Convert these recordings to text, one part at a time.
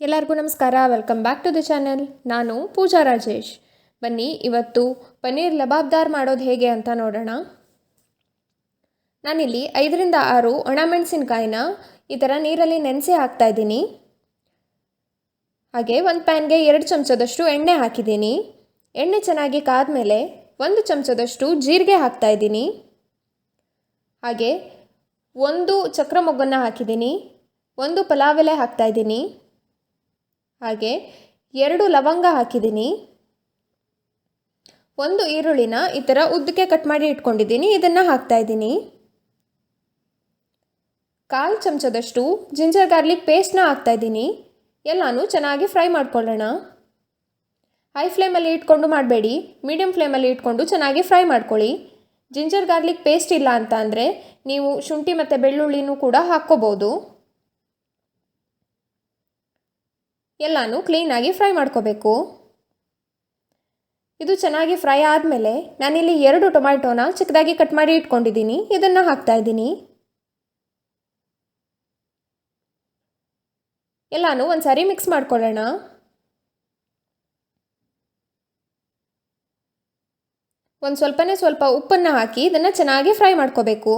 ಎಲ್ಲರಿಗೂ ನಮಸ್ಕಾರ. Welcome back to the channel. ನಾನು ಪೂಜಾ ರಾಜೇಶ್. ಬನ್ನಿ ಇವತ್ತು ಪನ್ನೀರ್ ಲಬಾಬ್ದಾರ್ ಮಾಡೋದು ಹೇಗೆ ಅಂತ ನೋಡೋಣ. ನಾನಿಲ್ಲಿ 5ರಿಂದ 6 ಒಣಮೆಣಸಿನಕಾಯಿನ ಈ ಥರ ನೀರಲ್ಲಿ ನೆನೆಸಿ ಹಾಕ್ತಾಯಿದ್ದೀನಿ. ಹಾಗೆ ಒಂದು ಪ್ಯಾನ್ಗೆ 2 ಚಮಚದಷ್ಟು ಎಣ್ಣೆ ಹಾಕಿದ್ದೀನಿ. ಎಣ್ಣೆ ಚೆನ್ನಾಗಿ ಕಾದ್ಮೇಲೆ 1 ಚಮಚದಷ್ಟು ಜೀರಿಗೆ ಹಾಕ್ತಾಯಿದ್ದೀನಿ. ಹಾಗೆ 1 ಚಕ್ರ ಮೊಗ್ಗನ್ನು ಹಾಕಿದ್ದೀನಿ. 1 ಪಲಾವ್ ಎಲೆ ಹಾಕ್ತಾಯಿದ್ದೀನಿ. ಹಾಗೆ 2 ಲವಂಗ ಹಾಕಿದ್ದೀನಿ. 1 ಈರುಳ್ಳಿನ ಈ ಥರ ಉದ್ದಕ್ಕೆ ಕಟ್ ಮಾಡಿ ಇಟ್ಕೊಂಡಿದ್ದೀನಿ, ಇದನ್ನು ಹಾಕ್ತಾಯಿದ್ದೀನಿ. 1/4 ಚಮಚದಷ್ಟು ಜಿಂಜರ್ ಗಾರ್ಲಿಕ್ ಪೇಸ್ಟ್ನ ಹಾಕ್ತಾಯಿದ್ದೀನಿ. ಎಲ್ಲನೂ ಚೆನ್ನಾಗಿ ಫ್ರೈ ಮಾಡ್ಕೊಳ್ಳೋಣ. ಹೈ ಫ್ಲೇಮಲ್ಲಿ ಇಟ್ಕೊಂಡು ಮಾಡಬೇಡಿ, ಮೀಡಿಯಮ್ ಫ್ಲೇಮಲ್ಲಿ ಇಟ್ಕೊಂಡು ಚೆನ್ನಾಗಿ ಫ್ರೈ ಮಾಡ್ಕೊಳ್ಳಿ. ಜಿಂಜರ್ ಗಾರ್ಲಿಕ್ ಪೇಸ್ಟ್ ಇಲ್ಲ ಅಂತ ಅಂದರೆ ನೀವು ಶುಂಠಿ ಮತ್ತು ಬೆಳ್ಳುಳ್ಳಿನೂ ಕೂಡ ಹಾಕ್ಕೋಬೋದು. ಎಲ್ಲನೂ ಕ್ಲೀನಾಗಿ ಫ್ರೈ ಮಾಡ್ಕೋಬೇಕು. ಇದು ಚೆನ್ನಾಗಿ ಫ್ರೈ ಆದಮೇಲೆ ನಾನಿಲ್ಲಿ 2 ಟೊಮ್ಯಾಟೋನ ಚಿಕ್ಕದಾಗಿ ಕಟ್ ಮಾಡಿ ಇಟ್ಕೊಂಡಿದ್ದೀನಿ, ಇದನ್ನು ಹಾಕ್ತಾಯಿದ್ದೀನಿ. ಎಲ್ಲನೂ ಒಂದು ಸಾರಿ ಮಿಕ್ಸ್ ಮಾಡ್ಕೊಳ್ಳೋಣ. ಸ್ವಲ್ಪ ಉಪ್ಪನ್ನು ಹಾಕಿ ಇದನ್ನು ಚೆನ್ನಾಗಿ ಫ್ರೈ ಮಾಡ್ಕೋಬೇಕು.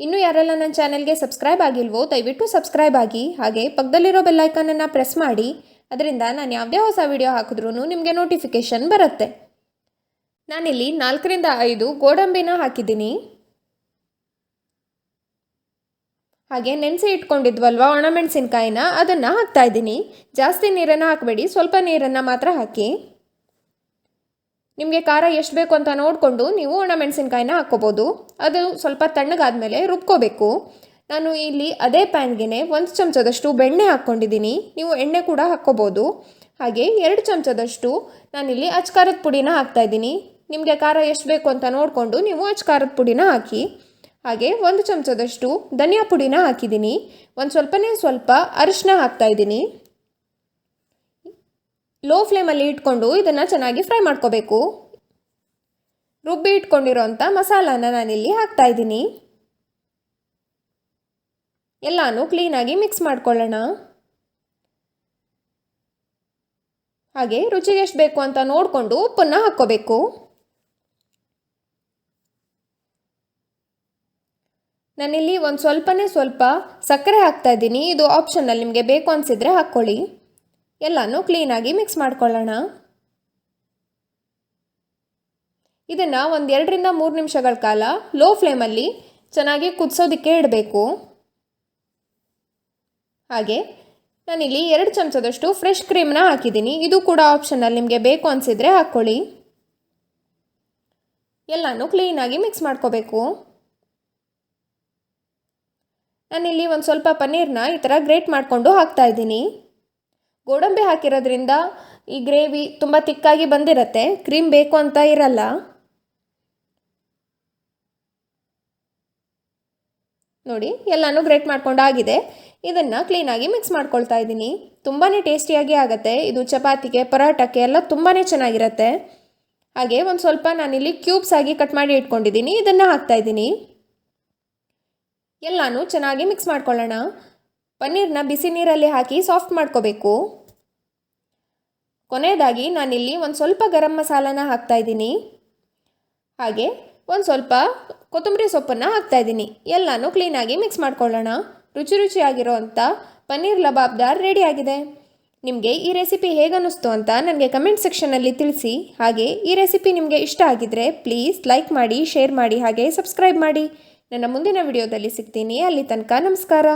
ಇನ್ನೂ ಯಾರೆಲ್ಲ ನನ್ನ ಚಾನೆಲ್ಗೆ ಸಬ್ಸ್ಕ್ರೈಬ್ ಆಗಿಲ್ವೋ ದಯವಿಟ್ಟು ಸಬ್ಸ್ಕ್ರೈಬ್ ಆಗಿ. ಹಾಗೆ ಪಕ್ಕದಲ್ಲಿರೋ ಬೆಲ್ಲೈಕನನ್ನು ಪ್ರೆಸ್ ಮಾಡಿ, ಅದರಿಂದ ನಾನು ಯಾವುದೇ ಹೊಸ ವಿಡಿಯೋ ಹಾಕಿದ್ರೂ ನಿಮಗೆ ನೋಟಿಫಿಕೇಷನ್ ಬರುತ್ತೆ. ನಾನಿಲ್ಲಿ 4ರಿಂದ 5 ಗೋಡಂಬಿನ ಹಾಕಿದ್ದೀನಿ. ಹಾಗೆ ನೆನೆಸಿ ಇಟ್ಕೊಂಡಿದ್ವಲ್ವ ಒಣಮೆಣಸಿನ್ಕಾಯಿನ ಅದನ್ನು ಹಾಕ್ತಾಯಿದ್ದೀನಿ. ಜಾಸ್ತಿ ನೀರನ್ನು ಹಾಕಬೇಡಿ, ಸ್ವಲ್ಪ ನೀರನ್ನು ಮಾತ್ರ ಹಾಕಿ. ನಿಮಗೆ ಖಾರ ಎಷ್ಟು ಬೇಕು ಅಂತ ನೋಡಿಕೊಂಡು ನೀವು ಒಣಮೆಣಸಿನ್ಕಾಯಿನ ಹಾಕ್ಕೋಬೋದು. ಅದು ಸ್ವಲ್ಪ ತಣ್ಣಗಾದ್ಮೇಲೆ ರುಬ್ಕೋಬೇಕು. ನಾನು ಇಲ್ಲಿ ಅದೇ ಪ್ಯಾನ್ಗೆ 1 ಚಮಚದಷ್ಟು ಬೆಣ್ಣೆ ಹಾಕ್ಕೊಂಡಿದ್ದೀನಿ, ನೀವು ಎಣ್ಣೆ ಕೂಡ ಹಾಕ್ಕೋಬೋದು. ಹಾಗೆ 2 ಚಮಚದಷ್ಟು ನಾನಿಲ್ಲಿ ಅಚ್ಕಾರದ ಪುಡಿನ ಹಾಕ್ತಾಯಿದ್ದೀನಿ. ನಿಮಗೆ ಖಾರ ಎಷ್ಟು ಬೇಕು ಅಂತ ನೋಡಿಕೊಂಡು ನೀವು ಅಚ್ಕಾರದ ಪುಡಿನ ಹಾಕಿ. ಹಾಗೆ 1 ಚಮಚದಷ್ಟು ಧನಿಯಾ ಪುಡಿನ ಹಾಕಿದ್ದೀನಿ. ಸ್ವಲ್ಪ ಅರಿಶಿನ ಹಾಕ್ತಾಯಿದ್ದೀನಿ. ಲೋ ಫ್ಲೇಮಲ್ಲಿ ಇಟ್ಕೊಂಡು ಇದನ್ನು ಚೆನ್ನಾಗಿ ಫ್ರೈ ಮಾಡ್ಕೋಬೇಕು. ರುಬ್ಬಿ ಇಟ್ಕೊಂಡಿರೋಂಥ ಮಸಾಲಾನ ನಾನಿಲ್ಲಿ ಹಾಕ್ತಾಯಿದ್ದೀನಿ. ಎಲ್ಲನೂ ಕ್ಲೀನಾಗಿ ಮಿಕ್ಸ್ ಮಾಡ್ಕೊಳ್ಳೋಣ. ಹಾಗೆ ರುಚಿಗೆ ಎಷ್ಟು ಬೇಕು ಅಂತ ನೋಡಿಕೊಂಡು ಉಪ್ಪನ್ನು ಹಾಕ್ಕೋಬೇಕು. ನಾನಿಲ್ಲಿ ಸ್ವಲ್ಪ ಸಕ್ಕರೆ ಹಾಕ್ತಾಯಿದ್ದೀನಿ. ಇದು ಆಪ್ಷನಲ್, ನಿಮಗೆ ಬೇಕು ಅನಿಸಿದರೆ ಹಾಕ್ಕೊಳ್ಳಿ. ಎಲ್ಲನೂ ಕ್ಲೀನಾಗಿ ಮಿಕ್ಸ್ ಮಾಡ್ಕೊಳ್ಳೋಣ. ಇದನ್ನು 2ರಿಂದ 3 ನಿಮಿಷಗಳ ಕಾಲ ಲೋ ಫ್ಲೇಮಲ್ಲಿ ಚೆನ್ನಾಗಿ ಕುದಿಸೋದಕ್ಕೆ ಇಡಬೇಕು. ಹಾಗೆ ನಾನಿಲ್ಲಿ 2 ಚಮಚದಷ್ಟು ಫ್ರೆಶ್ ಕ್ರೀಮ್ನ ಹಾಕಿದ್ದೀನಿ. ಇದು ಕೂಡ ಆಪ್ಷನಲ್, ನಿಮಗೆ ಬೇಕು ಅನಿಸಿದರೆ ಹಾಕ್ಕೊಳ್ಳಿ. ಎಲ್ಲನೂ ಕ್ಲೀನಾಗಿ ಮಿಕ್ಸ್ ಮಾಡ್ಕೋಬೇಕು. ನಾನಿಲ್ಲಿ ಸ್ವಲ್ಪ ಪನ್ನೀರ್ನ ಈ ಥರ ಗ್ರೇಟ್ ಮಾಡಿಕೊಂಡು ಹಾಕ್ತಾಯಿದ್ದೀನಿ. ಗೋಡಂಬಿ ಹಾಕಿರೋದ್ರಿಂದ ಈ ಗ್ರೇವಿ ತುಂಬ ತಿಕ್ಕಾಗಿ ಬಂದಿರುತ್ತೆ, ಕ್ರೀಮ್ ಬೇಕು ಅಂತ ಇರಲ್ಲ. ನೋಡಿ ಎಲ್ಲನೂ ಗ್ರೇಟ್ ಮಾಡ್ಕೊಂಡಾಗಿದೆ. ಇದನ್ನು ಕ್ಲೀನಾಗಿ ಮಿಕ್ಸ್ ಮಾಡ್ಕೊಳ್ತಾ ಇದ್ದೀನಿ. ತುಂಬಾ ಟೇಸ್ಟಿಯಾಗಿ ಆಗುತ್ತೆ. ಇದು ಚಪಾತಿಗೆ, ಪರೋಟಕ್ಕೆ ಎಲ್ಲ ತುಂಬಾ ಚೆನ್ನಾಗಿರುತ್ತೆ. ಹಾಗೆ ಸ್ವಲ್ಪ ನಾನಿಲ್ಲಿ ಕ್ಯೂಬ್ಸ್ ಆಗಿ ಕಟ್ ಮಾಡಿ ಇಟ್ಕೊಂಡಿದ್ದೀನಿ, ಇದನ್ನು ಹಾಕ್ತಾಯಿದ್ದೀನಿ. ಎಲ್ಲನೂ ಚೆನ್ನಾಗಿ ಮಿಕ್ಸ್ ಮಾಡ್ಕೊಳ್ಳೋಣ. ಪನ್ನೀರ್ನ ಬಿಸಿ ನೀರಲ್ಲಿ ಹಾಕಿ ಸಾಫ್ಟ್ ಮಾಡ್ಕೋಬೇಕು. ಕೊನೆಯದಾಗಿ ನಾನಿಲ್ಲಿ ಸ್ವಲ್ಪ ಗರಂ ಮಸಾಲಾನ ಹಾಕ್ತಾಯಿದ್ದೀನಿ. ಹಾಗೆ ಸ್ವಲ್ಪ ಕೊತ್ತಂಬರಿ ಸೊಪ್ಪನ್ನು ಹಾಕ್ತಾಯಿದ್ದೀನಿ. ಎಲ್ಲನೂ ಕ್ಲೀನಾಗಿ ಮಿಕ್ಸ್ ಮಾಡ್ಕೊಳ್ಳೋಣ. ರುಚಿಯಾಗಿರೋ ಅಂಥ ಪನ್ನೀರ್ ಲಬಾಬ್ದಾರ್ ರೆಡಿಯಾಗಿದೆ. ನಿಮಗೆ ಈ ರೆಸಿಪಿ ಹೇಗೆ ಅನ್ನಿಸ್ತು ಅಂತ ನನಗೆ ಕಮೆಂಟ್ ಸೆಕ್ಷನಲ್ಲಿ ತಿಳಿಸಿ. ಹಾಗೆ ಈ ರೆಸಿಪಿ ನಿಮಗೆ ಇಷ್ಟ ಆಗಿದ್ದರೆ ಪ್ಲೀಸ್ ಲೈಕ್ ಮಾಡಿ, ಶೇರ್ ಮಾಡಿ, ಹಾಗೆ ಸಬ್ಸ್ಕ್ರೈಬ್ ಮಾಡಿ. ನನ್ನ ಮುಂದಿನ ವಿಡಿಯೋದಲ್ಲಿ ಸಿಗ್ತೀನಿ. ಅಲ್ಲಿ ತನಕ ನಮಸ್ಕಾರ.